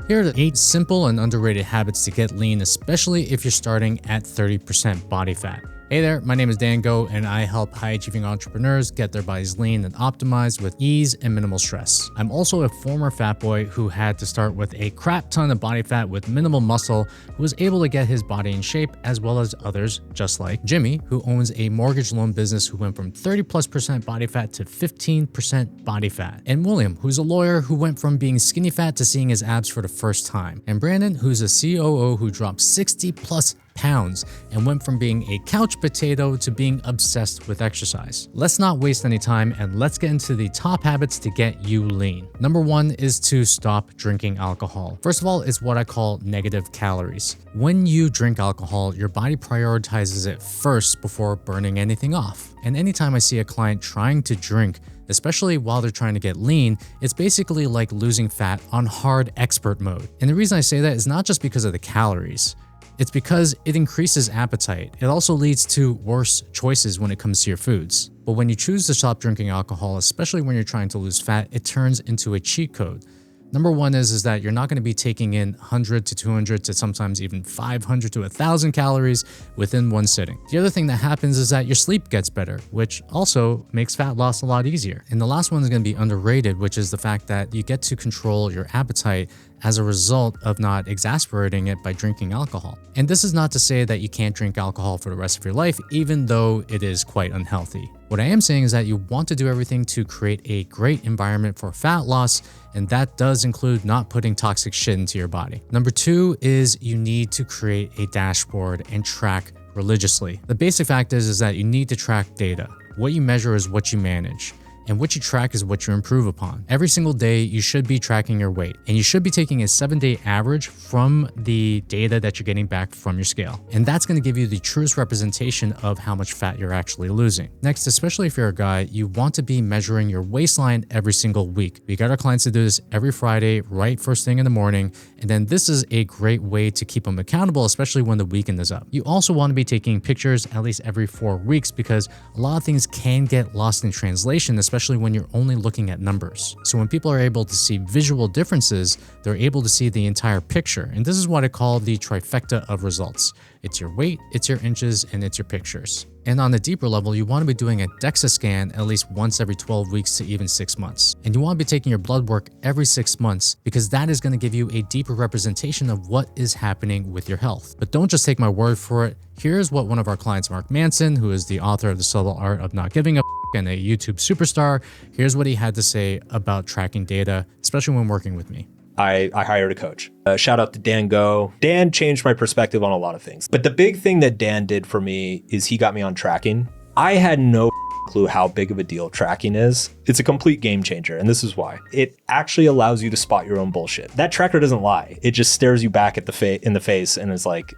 Here are the 8 simple and underrated habits to get lean, especially if you're starting at 30% body fat. Hey there, my name is Dango, and I help high-achieving entrepreneurs get their bodies lean and optimized with ease and minimal stress. I'm also a former fat boy who had to start with a crap ton of body fat with minimal muscle, who was able to get his body in shape, as well as others, just like Jimmy, who owns a mortgage loan business who went from 30+% body fat to 15% body fat. And William, who's a lawyer who went from being skinny fat to seeing his abs for the first time. And Brandon, who's a COO who dropped 60+ pounds and went from being a couch potato to being obsessed with exercise. Let's not waste any time and let's get into the top habits to get you lean. Number 1 is to stop drinking alcohol. First of all, it's what I call negative calories. When you drink alcohol, your body prioritizes it first before burning anything off. And anytime I see a client trying to drink, especially while they're trying to get lean, it's basically like losing fat on hard expert mode. And the reason I say that is not just because of the calories. It's because it increases appetite. It also leads to worse choices when it comes to your foods. But when you choose to stop drinking alcohol, especially when you're trying to lose fat, it turns into a cheat code. Number 1 is that you're not going to be taking in 100 to 200 to sometimes even 500 to 1,000 calories within one sitting. The other thing that happens is that your sleep gets better, which also makes fat loss a lot easier. And the last one is going to be underrated, which is the fact that you get to control your appetite as a result of not exasperating it by drinking alcohol. And this is not to say that you can't drink alcohol for the rest of your life, even though it is quite unhealthy. What I am saying is that you want to do everything to create a great environment for fat loss, and that does include not putting toxic shit into your body. Number 2 is you need to create a dashboard and track religiously. The basic fact is that you need to track data. What you measure is what you manage. And what you track is what you improve upon. Every single day, you should be tracking your weight, and you should be taking a 7-day average from the data that you're getting back from your scale. And that's going to give you the truest representation of how much fat you're actually losing. Next, especially if you're a guy, you want to be measuring your waistline every single week. We got our clients to do this every Friday, right first thing in the morning. And then this is a great way to keep them accountable, especially when the weekend is up. You also want to be taking pictures at least every 4 weeks because a lot of things can get lost in translation, especially when you're only looking at numbers. So when people are able to see visual differences, they're able to see the entire picture. And this is what I call the trifecta of results. It's your weight, it's your inches, and it's your pictures. And on a deeper level, you want to be doing a DEXA scan at least once every 12 weeks to even 6 months. And you want to be taking your blood work every 6 months because that is going to give you a deeper representation of what is happening with your health. But don't just take my word for it. Here's what one of our clients, Mark Manson, who is the author of The Subtle Art of Not Giving a and a YouTube superstar, here's what he had to say about tracking data, especially when working with me. I hired a coach. Shout out to Dan Go. Dan changed my perspective on a lot of things. But the big thing that Dan did for me is he got me on tracking. I had no clue how big of a deal tracking is. It's a complete game changer, and this is why. It actually allows you to spot your own bullshit. That tracker doesn't lie. It just stares you back at in the face and is like,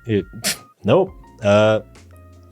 nope.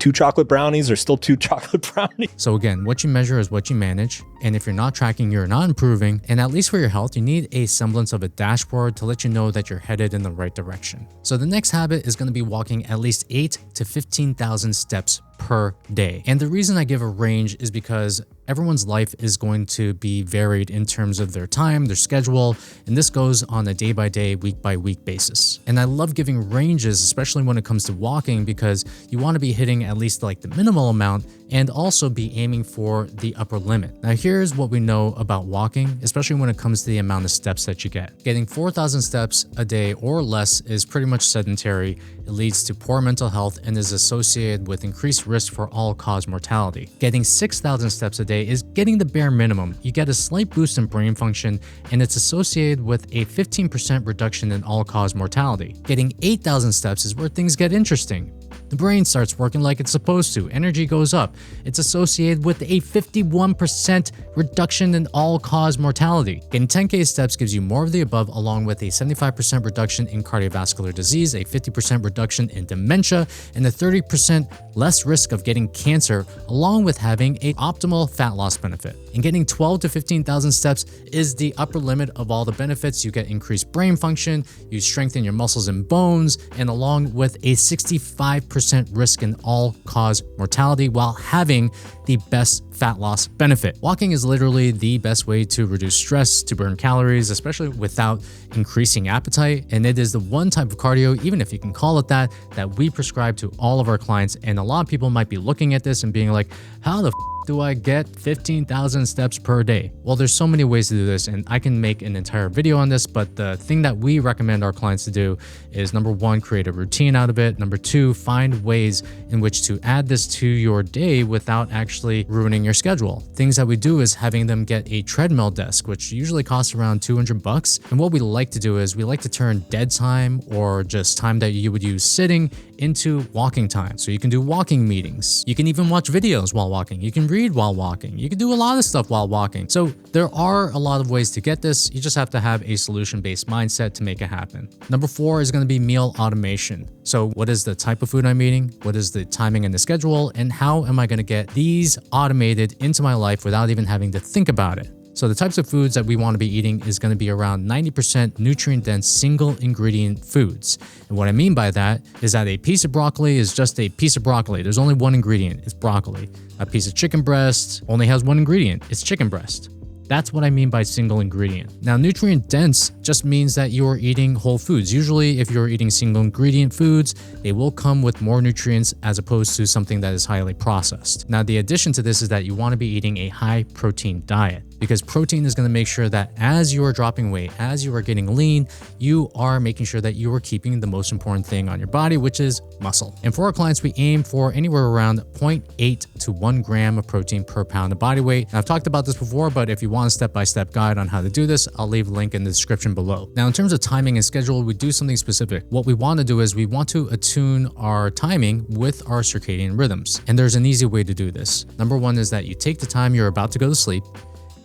2 chocolate brownies are still 2 chocolate brownies. So again, what you measure is what you manage. And if you're not tracking, you're not improving. And at least for your health, you need a semblance of a dashboard to let you know that you're headed in the right direction. So the next habit is going to be walking at least 8 to 15,000 steps per day. And the reason I give a range is because everyone's life is going to be varied in terms of their time, their schedule, and this goes on a day-by-day, week-by-week basis. And I love giving ranges, especially when it comes to walking, because you want to be hitting at least like the minimal amount and also be aiming for the upper limit. Now here's what we know about walking, especially when it comes to the amount of steps that you get. Getting 4,000 steps a day or less is pretty much sedentary. It leads to poor mental health and is associated with increased risk for all-cause mortality. Getting 6,000 steps a day is getting the bare minimum. You get a slight boost in brain function, and it's associated with a 15% reduction in all-cause mortality. Getting 8,000 steps is where things get interesting. The brain starts working like it's supposed to. Energy goes up. It's associated with a 51% reduction in all-cause mortality. Getting 10K steps gives you more of the above, along with a 75% reduction in cardiovascular disease, a 50% reduction in dementia, and a 30% less risk of getting cancer, along with having an optimal fat loss benefit. And getting 12 to 15,000 steps is the upper limit of all the benefits. You get increased brain function, you strengthen your muscles and bones, and along with a 65% risk in all-cause mortality while having the best fat loss benefit. Walking is literally the best way to reduce stress, to burn calories, especially without increasing appetite. And it is the one type of cardio, even if you can call it that we prescribe to all of our clients. And a lot of people might be looking at this and being like, how the do I get 15,000 steps per day? Well, there's so many ways to do this, and I can make an entire video on this, but the thing that we recommend our clients to do is number one, create a routine out of it. Number two, find ways in which to add this to your day without actually ruining your schedule. Things that we do is having them get a treadmill desk, which usually costs around $200. And what we like to do is we like to turn dead time or just time that you would use sitting into walking time. So you can do walking meetings. You can even watch videos while walking. You can read while walking. You can do a lot of stuff while walking. So there are a lot of ways to get this. You just have to have a solution-based mindset to make it happen. Number four is going to be meal automation. So what is the type of food I'm eating? What is the timing and the schedule? And how am I going to get these automated into my life without even having to think about it? So the types of foods that we want to be eating is going to be around 90% nutrient-dense single ingredient foods. And what I mean by that is that a piece of broccoli is just a piece of broccoli. There's only one ingredient, it's broccoli. A piece of chicken breast only has one ingredient, it's chicken breast. That's what I mean by single ingredient. Now, nutrient dense just means that you're eating whole foods. Usually, if you're eating single ingredient foods, they will come with more nutrients as opposed to something that is highly processed. Now, the addition to this is that you want to be eating a high protein diet, because protein is going to make sure that as you are dropping weight, as you are getting lean, you are making sure that you are keeping the most important thing on your body, which is muscle. And for our clients, we aim for anywhere around 0.8 to 1 gram of protein per pound of body weight. And I've talked about this before, but if you want a step-by-step guide on how to do this, I'll leave a link in the description below. Now, in terms of timing and schedule, we do something specific. What we want to do is we want to attune our timing with our circadian rhythms. And there's an easy way to do this. Number one is that you take the time you're about to go to sleep,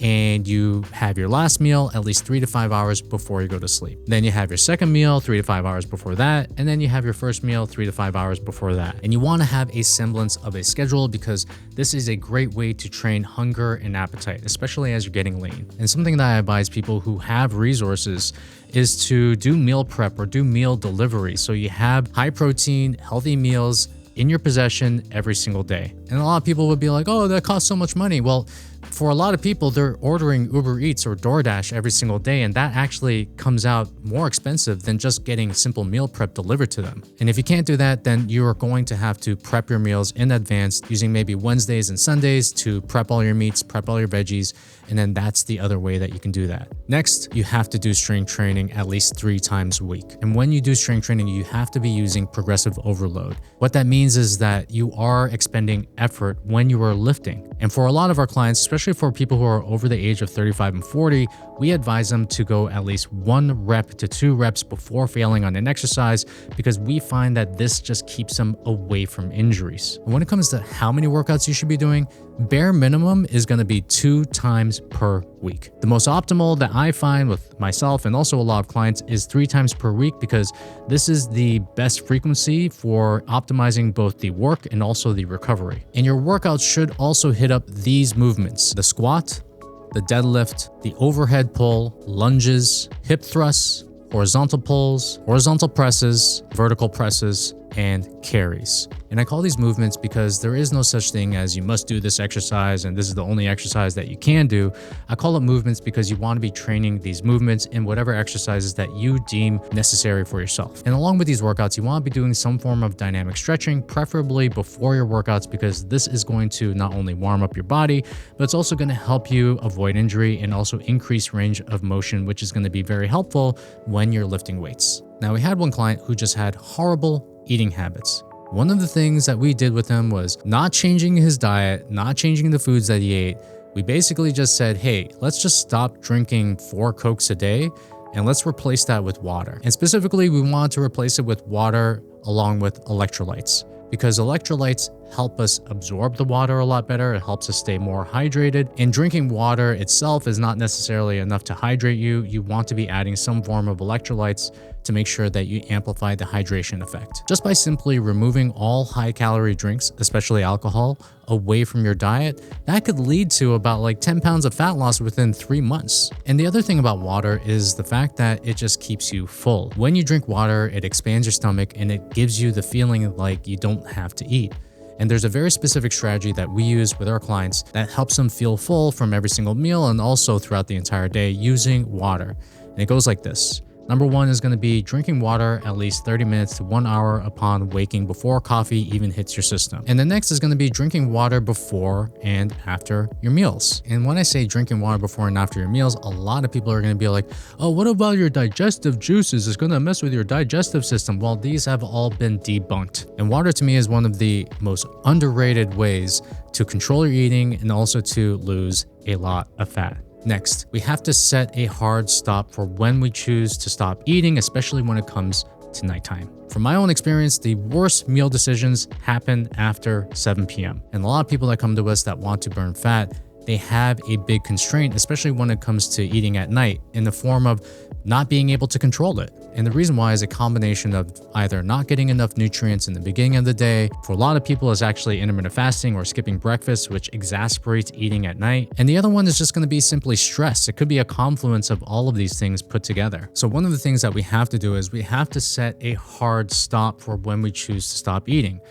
and you have your last meal at least 3 to 5 hours before you go to sleep. Then you have your second meal 3 to 5 hours before that, and then you have your first meal 3 to 5 hours before that. And you want to have a semblance of a schedule because this is a great way to train hunger and appetite, especially as you're getting lean. And something that I advise people who have resources is to do meal prep or do meal delivery. So you have high protein, healthy meals in your possession every single day. And a lot of people would be like, oh, that costs so much money. Well, for a lot of people, they're ordering Uber Eats or DoorDash every single day, and that actually comes out more expensive than just getting simple meal prep delivered to them. And if you can't do that, then you are going to have to prep your meals in advance using maybe Wednesdays and Sundays to prep all your meats, prep all your veggies, and then that's the other way that you can do that. Next, you have to do strength training at least 3 times a week. And when you do strength training, you have to be using progressive overload. What that means is that you are expending effort when you are lifting. And for a lot of our clients, especially for people who are over the age of 35 and 40, we advise them to go at least 1 rep to 2 reps before failing on an exercise because we find that this just keeps them away from injuries. And when it comes to how many workouts you should be doing, bare minimum is going to be 2 times per week. The most optimal that I find with myself and also a lot of clients is 3 times per week because this is the best frequency for optimizing both the work and also the recovery. And your workouts should also hit up these movements: the squat, the deadlift, the overhead pull, lunges, hip thrusts, horizontal pulls, horizontal presses, vertical presses, and carries. And I call these movements because there is no such thing as you must do this exercise and this is the only exercise that you can do. I call it movements because you want to be training these movements in whatever exercises that you deem necessary for yourself. And along with these workouts, you want to be doing some form of dynamic stretching, preferably before your workouts, because this is going to not only warm up your body, but it's also going to help you avoid injury and also increase range of motion, which is going to be very helpful when you're lifting weights. Now, we had one client who just had horrible eating habits. One of the things that we did with him was not changing his diet, not changing the foods that he ate. We basically just said, hey, let's just stop drinking 4 Cokes a day and let's replace that with water. And specifically, we wanted to replace it with water along with electrolytes. because electrolytes help us absorb the water a lot better. It helps us stay more hydrated. And drinking water itself is not necessarily enough to hydrate you. You want to be adding some form of electrolytes to make sure that you amplify the hydration effect. Just by simply removing all high-calorie drinks, especially alcohol, away from your diet, that could lead to about like 10 pounds of fat loss within 3 months. And the other thing about water is the fact that it just keeps you full. When you drink water, it expands your stomach and it gives you the feeling like you don't have to eat. And there's a very specific strategy that we use with our clients that helps them feel full from every single meal and also throughout the entire day using water. And it goes like this. Number one is going to be drinking water at least 30 minutes to 1 hour upon waking before coffee even hits your system. And the next is going to be drinking water before and after your meals. And when I say drinking water before and after your meals, a lot of people are going to be like, oh, what about your digestive juices? It's going to mess with your digestive system. Well, these have all been debunked. And water to me is one of the most underrated ways to control your eating and also to lose a lot of fat. Next, we have to set a hard stop for when we choose to stop eating, especially when it comes to nighttime. From my own experience, the worst meal decisions happen after 7 p.m. And a lot of people that come to us that want to burn fat, they have a big constraint, especially when it comes to eating at night, in the form of not being able to control it. And the reason why is a combination of either not getting enough nutrients in the beginning of the day. For a lot of people, it's actually intermittent fasting or skipping breakfast, which exacerbates eating at night. And the other one is just going to be simply stress. It could be a confluence of all of these things put together. So one of the things that we have to do is we have to set a hard stop for when we choose to stop eating.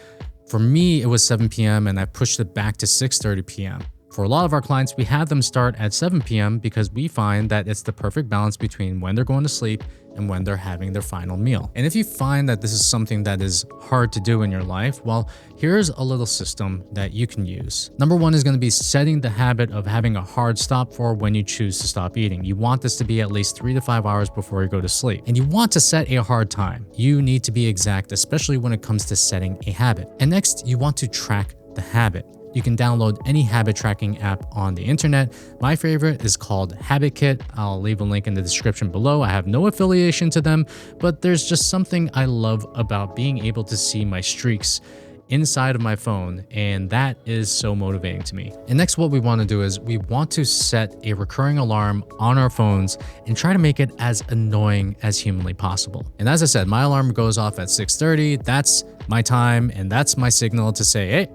For me, it was 7 p.m. and I pushed it back to 6:30 p.m. For a lot of our clients, we have them start at 7 p.m. because we find that it's the perfect balance between when they're going to sleep and when they're having their final meal. And if you find that this is something that is hard to do in your life, well, here's a little system that you can use. Number one is going to be setting the habit of having a hard stop for when you choose to stop eating. You want this to be at least 3 to 5 hours before you go to sleep. And you want to set a hard time. You need to be exact, especially when it comes to setting a habit. And next, you want to track the habit. You can download any habit tracking app on the internet. My favorite is called HabitKit. I'll leave a link in the description below. I have no affiliation to them, but there's just something I love about being able to see my streaks inside of my phone, and that is so motivating to me. And next, what we want to do is we want to set a recurring alarm on our phones and try to make it as annoying as humanly possible. And as I said, my alarm goes off at 6:30. That's my time, and that's my signal to say, hey,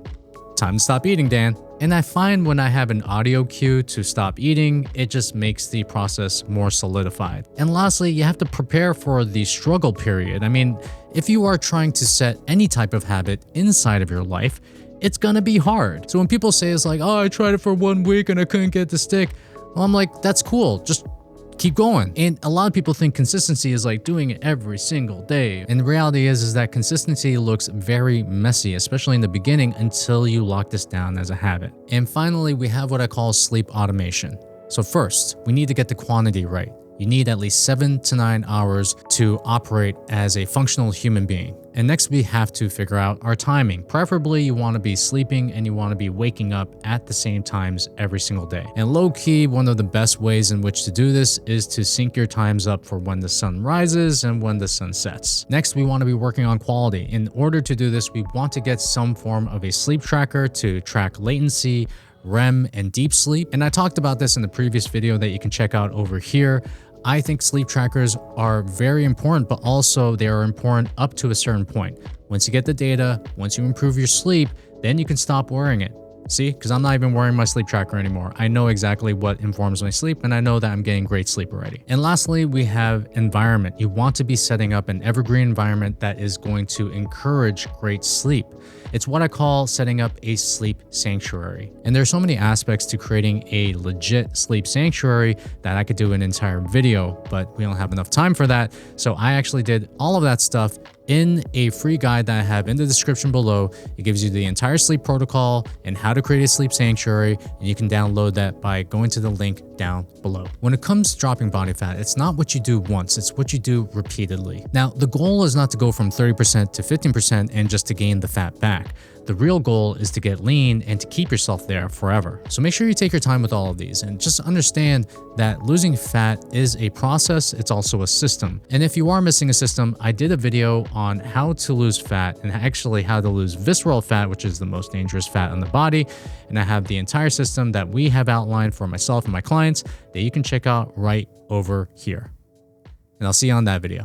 time to stop eating, Dan. And I find when I have an audio cue to stop eating, it just makes the process more solidified. And lastly, you have to prepare for the struggle period. I mean, if you are trying to set any type of habit inside of your life, it's gonna be hard. So when people say it's like, oh, I tried it for 1 week and I couldn't get the stick, well, I'm like, that's cool. Just keep going. And a lot of people think consistency is like doing it every single day. And the reality is that consistency looks very messy, especially in the beginning until you lock this down as a habit. And finally, we have what I call sleep automation. So first, we need to get the quantity right. You need at least 7 to 9 hours to operate as a functional human being. And next, we have to figure out our timing. Preferably, you want to be sleeping and you want to be waking up at the same times every single day. And low key, one of the best ways in which to do this is to sync your times up for when the sun rises and when the sun sets. Next, we want to be working on quality. In order to do this, we want to get some form of a sleep tracker to track latency, REM, and deep sleep. And I talked about this in the previous video that you can check out over here. I think sleep trackers are very important, but also they are important up to a certain point. Once you get the data, once you improve your sleep, then you can stop wearing it. See, because I'm not even wearing my sleep tracker anymore. I know exactly what informs my sleep, and I know that I'm getting great sleep already. And lastly, we have environment. You want to be setting up an evergreen environment that is going to encourage great sleep. It's what I call setting up a sleep sanctuary. And there's so many aspects to creating a legit sleep sanctuary that I could do an entire video, but we don't have enough time for that. So I actually did all of that stuff in a free guide that I have in the description below. It gives you the entire sleep protocol and how to create a sleep sanctuary, and you can download that by going to the link down down below. When it comes to dropping body fat, it's not what you do once, it's what you do repeatedly. Now, the goal is not to go from 30% to 15% and just to gain the fat back. The real goal is to get lean and to keep yourself there forever. So make sure you take your time with all of these and just understand that losing fat is a process. It's also a system. And if you are missing a system, I did a video on how to lose fat and actually how to lose visceral fat, which is the most dangerous fat on the body. And I have the entire system that we have outlined for myself and my clients that you can check out right over here. And I'll see you on that video.